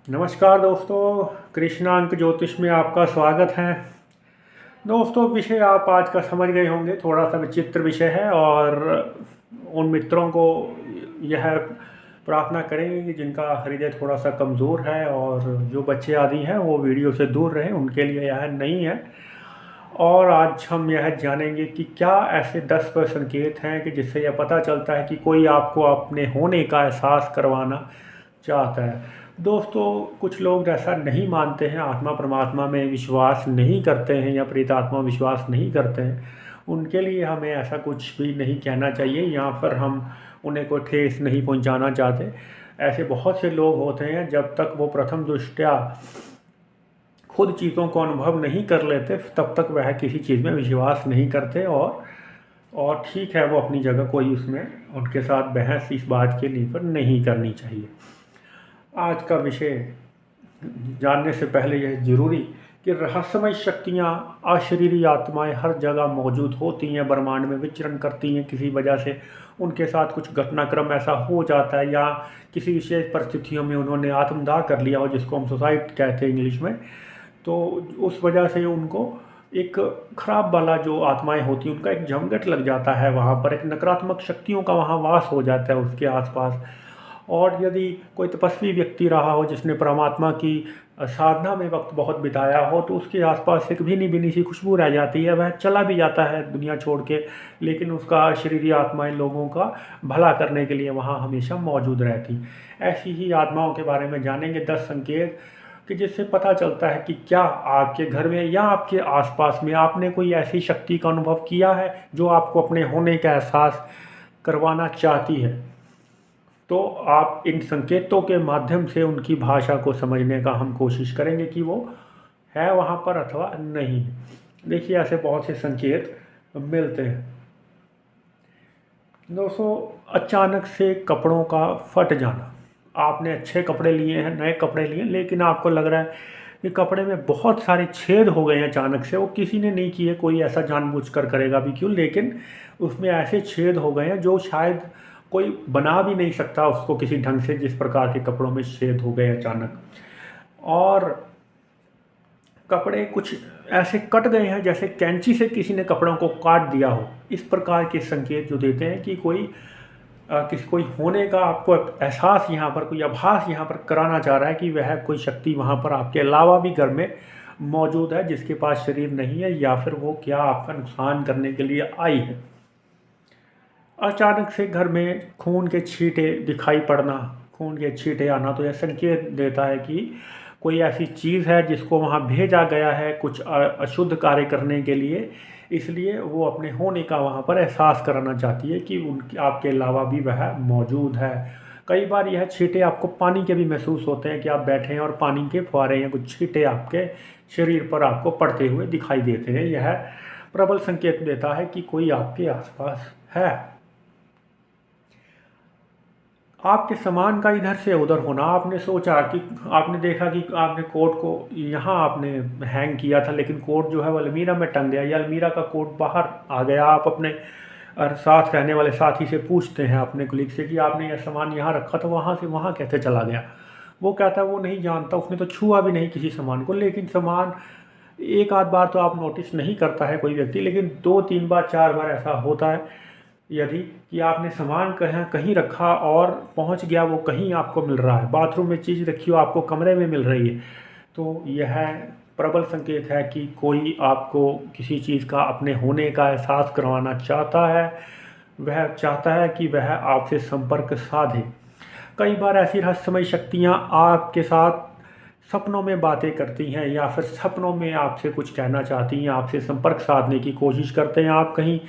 नमस्कार दोस्तों, कृष्णांक ज्योतिष में आपका स्वागत है। दोस्तों, विषय आप आज का समझ गए होंगे, थोड़ा सा विचित्र विषय है और उन मित्रों को यह प्रार्थना करेंगे कि जिनका हृदय थोड़ा सा कमज़ोर है और जो बच्चे आदि हैं वो वीडियो से दूर रहें, उनके लिए यह नहीं है। और आज हम यह जानेंगे कि क्या ऐसे 10 संकेत हैं कि जिससे यह पता चलता है कि कोई आपको अपने होने का एहसास करवाना चाहता है। दोस्तों, कुछ लोग ऐसा नहीं मानते हैं, आत्मा परमात्मा में विश्वास नहीं करते हैं या प्रेतात्मा विश्वास नहीं करते हैं। उनके लिए हमें ऐसा कुछ भी नहीं कहना चाहिए, यहाँ पर हम उन्हें कोई ठेस नहीं पहुँचाना चाहते। ऐसे बहुत से लोग होते हैं, जब तक वो प्रथम दृष्टया खुद चीज़ों को अनुभव नहीं कर लेते तब तक वह किसी चीज़ में विश्वास नहीं करते। और ठीक है, वो अपनी जगह, कोई उसमें उनके साथ बहस इस बात के लिए पर नहीं करनी चाहिए। आज का विषय जानने से पहले यह जरूरी कि रहस्यमय शक्तियाँ, अशरीरी आत्माएं हर जगह मौजूद होती हैं, ब्रह्मांड में विचरण करती हैं। किसी वजह से उनके साथ कुछ घटनाक्रम ऐसा हो जाता है या किसी विशेष परिस्थितियों में उन्होंने आत्मदाह कर लिया हो, जिसको हम सुसाइड कहते हैं इंग्लिश में। तो उस वजह से उनको एक खराब वाला जो आत्माएं होती हैं उनका एक जमघट लग जाता है, वहाँ पर एक नकारात्मक शक्तियों का वहाँ वास हो जाता है उसके आसपास। और यदि कोई तपस्वी व्यक्ति रहा हो जिसने परमात्मा की साधना में वक्त बहुत बिताया हो, तो उसके आसपास एक भीनी भीनी सी खुशबू रह जाती है। वह चला भी जाता है दुनिया छोड़ के, लेकिन उसका शरीरी आत्माएं लोगों का भला करने के लिए वहाँ हमेशा मौजूद रहती। ऐसी ही आत्माओं के बारे में जानेंगे 10 संकेत कि जिससे पता चलता है कि क्या आपके घर में या आपके आसपास में आपने कोई ऐसी शक्ति का अनुभव किया है जो आपको अपने होने का एहसास करवाना चाहती है। तो आप इन संकेतों के माध्यम से उनकी भाषा को समझने का हम कोशिश करेंगे कि वो है वहाँ पर अथवा नहीं है। देखिए, ऐसे बहुत से संकेत मिलते हैं। दोस्तों, अचानक से कपड़ों का फट जाना। आपने अच्छे कपड़े लिए हैं, नए कपड़े लिए, लेकिन आपको लग रहा है कि कपड़े में बहुत सारे छेद हो गए हैं अचानक से। वो किसी ने नहीं किए, कोई ऐसा जानबूझकर करेगा भी क्यों, लेकिन उसमें ऐसे छेद हो गए हैं जो शायद कोई बना भी नहीं सकता उसको किसी ढंग से, जिस प्रकार के कपड़ों में छेद हो गए अचानक। और कपड़े कुछ ऐसे कट गए हैं जैसे कैंची से किसी ने कपड़ों को काट दिया हो। इस प्रकार के संकेत जो देते हैं कि कोई होने का आपको एहसास यहाँ पर, कोई आभास यहाँ पर कराना चाह रहा है कि वह कोई शक्ति वहाँ पर आपके अलावा भी घर में मौजूद है, जिसके पास शरीर नहीं है, या फिर वो क्या आपका नुकसान करने के लिए आई है। अचानक से घर में खून के छींटे दिखाई पड़ना, खून के छींटे आना, तो यह संकेत देता है कि कोई ऐसी चीज़ है जिसको वहाँ भेजा गया है कुछ अशुद्ध कार्य करने के लिए। इसलिए वो अपने होने का वहाँ पर एहसास कराना चाहती है कि उनके आपके अलावा भी वह मौजूद है। कई बार यह छींटे आपको पानी के भी महसूस होते हैं कि आप बैठे हैं और पानी के फुहारे या कुछ छींटे आपके शरीर पर आपको पड़ते हुए दिखाई देते हैं। यह प्रबल संकेत देता है कि कोई आपके आसपास है। आपके सामान का इधर से उधर होना। आपने सोचा कि आपने देखा कि आपने कोट को यहाँ आपने हैंग किया था, लेकिन कोट जो है वो अलमीरा में टंग गया, या अलमीरा का कोट बाहर आ गया। आप अपने साथ रहने वाले साथी से पूछते हैं, अपने कुलीग से, कि आपने यह सामान यहाँ रखा था, वहाँ से वहाँ कैसे चला गया। वो कहता है वो नहीं जानता, उसने तो छुआ भी नहीं किसी सामान को। लेकिन सामान एक आध बार तो आप नोटिस नहीं करता है कोई व्यक्ति, लेकिन 2-3 बार 4 बार ऐसा होता है यदि कि आपने सामान कहीं कहीं रखा और पहुंच गया वो कहीं आपको मिल रहा है। बाथरूम में चीज़ रखी हो आपको कमरे में मिल रही है, तो यह प्रबल संकेत है कि कोई आपको किसी चीज़ का अपने होने का एहसास करवाना चाहता है। वह चाहता है कि वह आपसे संपर्क साधे। कई बार ऐसी रहस्यमय शक्तियाँ आपके साथ सपनों में बातें करती हैं, या फिर सपनों में आपसे कुछ कहना चाहती हैं, आपसे संपर्क साधने की कोशिश करते हैं। आप कहीं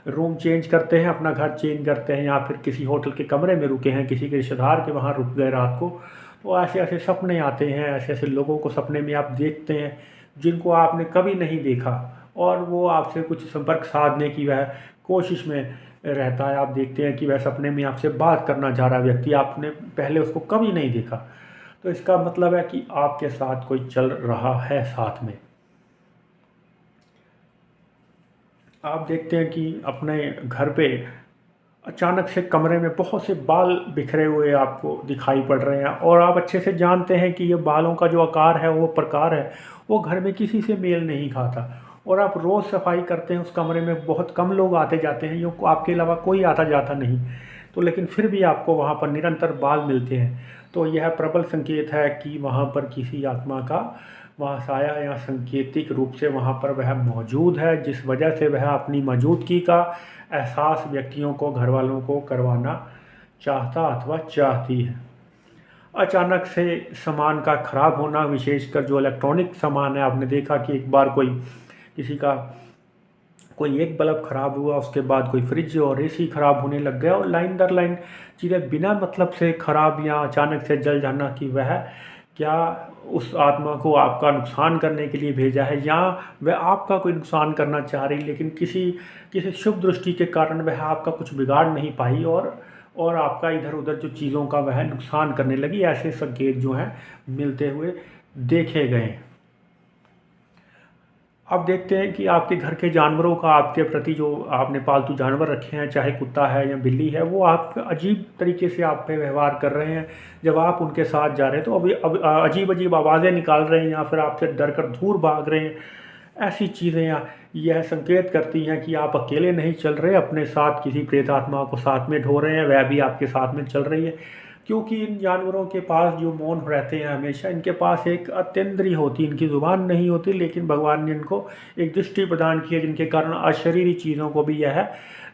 रूम चेंज करते हैं, अपना घर चेंज करते हैं, या फिर किसी होटल के कमरे में रुके हैं, किसी के रिश्तेदार के वहाँ रुक गए रात को, तो ऐसे ऐसे सपने आते हैं। ऐसे ऐसे लोगों को सपने में आप देखते हैं जिनको आपने कभी नहीं देखा, और वो आपसे कुछ संपर्क साधने की वह कोशिश में रहता है। आप देखते हैं कि वह सपने में आपसे बात करना चाह रहा व्यक्ति, आपने पहले उसको कभी नहीं देखा। तो इसका मतलब है कि आपके साथ कोई चल रहा है साथ में। आप देखते हैं कि अपने घर पे अचानक से कमरे में बहुत से बाल बिखरे हुए आपको दिखाई पड़ रहे हैं और आप अच्छे से जानते हैं कि ये बालों का जो आकार है, वो प्रकार है, वो घर में किसी से मेल नहीं खाता। और आप रोज़ सफाई करते हैं, उस कमरे में बहुत कम लोग आते जाते हैं, यो आपके अलावा कोई आता जाता नहीं, तो लेकिन फिर भी आपको वहाँ पर निरंतर बाल मिलते हैं। तो यह प्रबल संकेत है कि वहाँ पर किसी आत्मा का वहाँ साया या सांकेतिक रूप से वहाँ पर वह मौजूद है, जिस वजह से वह अपनी मौजूदगी का एहसास व्यक्तियों को, घर वालों को करवाना चाहता अथवा चाहती है। अचानक से सामान का ख़राब होना, विशेषकर जो इलेक्ट्रॉनिक सामान है, आपने देखा कि एक बार किसी का कोई एक बल्ब ख़राब हुआ, उसके बाद कोई फ्रिज और एसी ख़राब होने लग गया, और लाइन दर लाइन चीज़ें बिना मतलब से ख़राब या अचानक से जल जाना कि वह क्या उस आत्मा को आपका नुकसान करने के लिए भेजा है या वह आपका कोई नुकसान करना चाह रही, लेकिन किसी शुभ दृष्टि के कारण वह आपका कुछ बिगाड़ नहीं पाई और आपका इधर उधर जो चीज़ों का वह नुकसान करने लगी। ऐसे संकेत जो हैं मिलते हुए देखे गए। अब देखते हैं कि आपके घर के जानवरों का आपके प्रति, जो आपने पालतू जानवर रखे हैं, चाहे कुत्ता है या बिल्ली है, वो आप अजीब तरीके से आप पे व्यवहार कर रहे हैं। जब आप उनके साथ जा रहे हैं तो अब अजीब अजीब आवाज़ें निकाल रहे हैं या फिर आपसे डर कर दूर भाग रहे हैं। ऐसी चीज़ें यह संकेत करती हैं कि आप अकेले नहीं चल रहे, अपने साथ किसी प्रेतात्मा को साथ में ढो रहे हैं, वह भी आपके साथ में चल रही है। क्योंकि इन जानवरों के पास जो मौन रहते हैं हमेशा, इनके पास एक अत्यंद्री होती, इनकी ज़ुबान नहीं होती, लेकिन भगवान ने इनको एक दृष्टि प्रदान की है, जिनके कारण अशरीरी चीज़ों को भी यह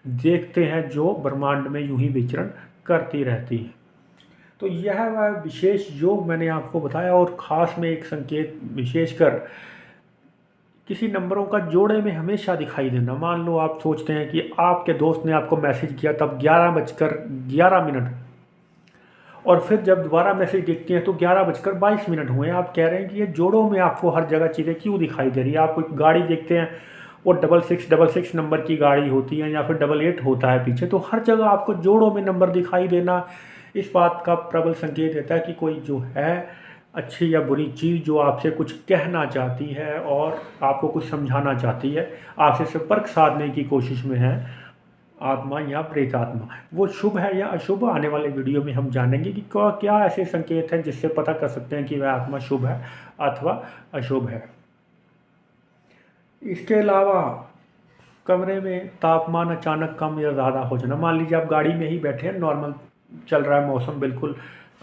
देखते हैं जो ब्रह्मांड में यूं ही विचरण करती रहती है। तो यह वह विशेष योग मैंने आपको बताया, और ख़ास में एक संकेत विशेषकर किसी नंबरों का जोड़े में हमेशा दिखाई देना। मान लो आप सोचते हैं कि आपके दोस्त ने आपको मैसेज किया तब 11:11 और फिर जब दोबारा मैसेज देखते हैं तो 11:22 हुए। आप कह रहे हैं कि ये जोड़ों में आपको हर जगह चीज़ें क्यों दिखाई दे रही है। आप कोई गाड़ी देखते हैं, वो 6666 नंबर की गाड़ी होती है या फिर 88 होता है पीछे, तो हर जगह आपको जोड़ों में नंबर दिखाई देना इस बात का प्रबल संकेत देता है कि कोई जो है अच्छी या बुरी चीज़ जो आपसे कुछ कहना चाहती है और आपको कुछ समझाना चाहती है, आपसे संपर्क साधने की कोशिश में है आत्मा या प्रेतात्मा। वो शुभ है या अशुभ, आने वाले वीडियो में हम जानेंगे कि क्या ऐसे संकेत हैं जिससे पता कर सकते हैं कि वह आत्मा शुभ है अथवा अशुभ है। इसके अलावा कमरे में तापमान अचानक कम या ज़्यादा हो जाना। मान लीजिए आप गाड़ी में ही बैठे हैं, नॉर्मल चल रहा है, मौसम बिल्कुल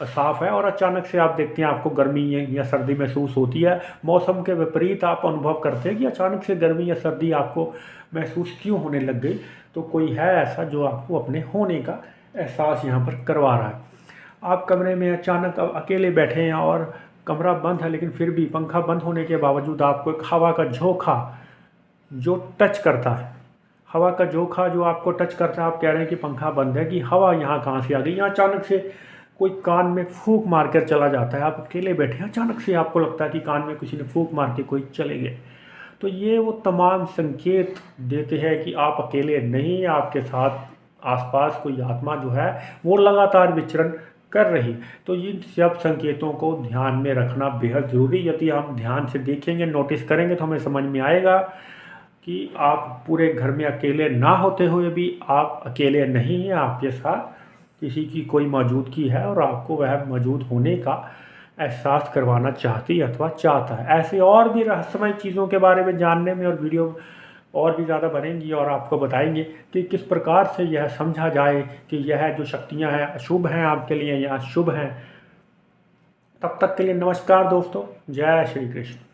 साफ़ है, और अचानक से आप देखते हैं आपको गर्मी या सर्दी महसूस होती है। मौसम के विपरीत आप अनुभव करते हैं कि अचानक से गर्मी या सर्दी आपको महसूस क्यों होने लग गई। तो कोई है ऐसा जो आपको अपने होने का एहसास यहाँ पर करवा रहा है। आप कमरे में अचानक अकेले बैठे हैं और कमरा बंद है, लेकिन फिर भी पंखा बंद होने के बावजूद आपको एक हवा का झोंका जो टच करता है, हवा का झोंका जो आपको टच करता है, आप कह रहे हैं कि पंखा बंद है, कि हवा यहाँ कहाँ से आ गई। यहाँ अचानक से कोई कान में फूंक मार कर चला जाता है। आप अकेले बैठे हैं, अचानक से आपको लगता है कि कान में किसी ने फूंक मार के कोई चले गए। तो ये वो तमाम संकेत देते हैं कि आप अकेले नहीं, आपके साथ आसपास कोई आत्मा जो है वो लगातार विचरण कर रही। तो इन सब संकेतों को ध्यान में रखना बेहद ज़रूरी। यदि हम ध्यान से देखेंगे, नोटिस करेंगे, तो हमें समझ में आएगा कि आप पूरे घर में अकेले ना होते हुए भी आप अकेले नहीं हैं, आपके साथ किसी की कोई मौजूदगी है और आपको वह मौजूद होने का एहसास करवाना चाहती अथवा चाहता है। ऐसे और भी रहस्यमय चीज़ों के बारे में जानने में और वीडियो और भी ज़्यादा बनेंगी और आपको बताएंगे कि किस प्रकार से यह समझा जाए कि यह जो शक्तियां हैं अशुभ हैं आपके लिए या शुभ हैं। तब तक के लिए नमस्कार दोस्तों, जय श्री कृष्ण।